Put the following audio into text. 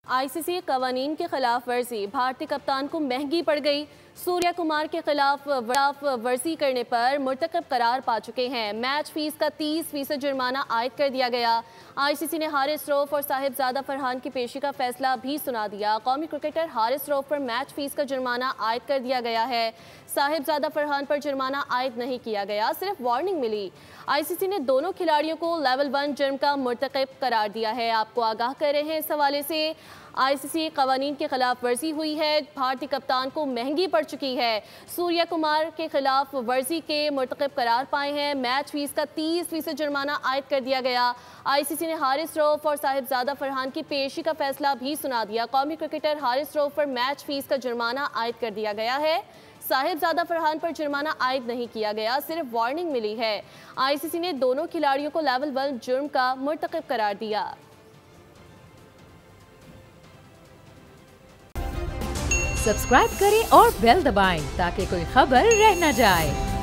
ICC कवानीन की खिलाफ वर्जी, भारतीय कप्तान को महंगी पड़ गई। सूर्या कुमार के खिलाफ वर्जी करने पर मुर्तकब करार पा चुके हैं। मैच फीस का 30% जुर्माना आयद कर दिया गया। आईसीसी ने हारिस रऊफ और साहिबजादा फरहान की पेशी का फैसला भी सुना दिया। कौमी क्रिकेटर हारिस रऊफ पर मैच फीस का जुर्माना आयद कर दिया गया है। साहिबजादा फरहान पर जुर्माना आयद नहीं किया गया, सिर्फ वार्निंग मिली। आईसीसी ने दोनों खिलाड़ियों को लेवल 1 जुर्म का मुर्तकब करार दिया है। आपको आगाह कर रहे हैं इस हवाले से। आईसीसी कवानीन के खिलाफ वर्जी हुई है, भारतीय कप्तान को महंगी पड़ चुकी है। सूर्या कुमार के खिलाफ वर्जी के मुर्तकब करार पाए हैं। मैच फीस का 30% जुर्माना आयद कर दिया गया। आईसीसी ने हारिस रऊफ और साहिबजादा फरहान की पेशी का फैसला भी सुना दिया। कौमी क्रिकेटर हारिस रऊफ पर मैच फीस का जुर्माना आयद कर दिया गया है। साहिबजादा फरहान पर जुर्माना आयद नहीं किया गया, सिर्फ वार्निंग मिली है। आईसीसी ने दोनों खिलाड़ियों को लेवल 1 जुर्म का मुर्तकब करार दिया। सब्सक्राइब करें और बेल दबाएं ताकि कोई खबर रह न जाए।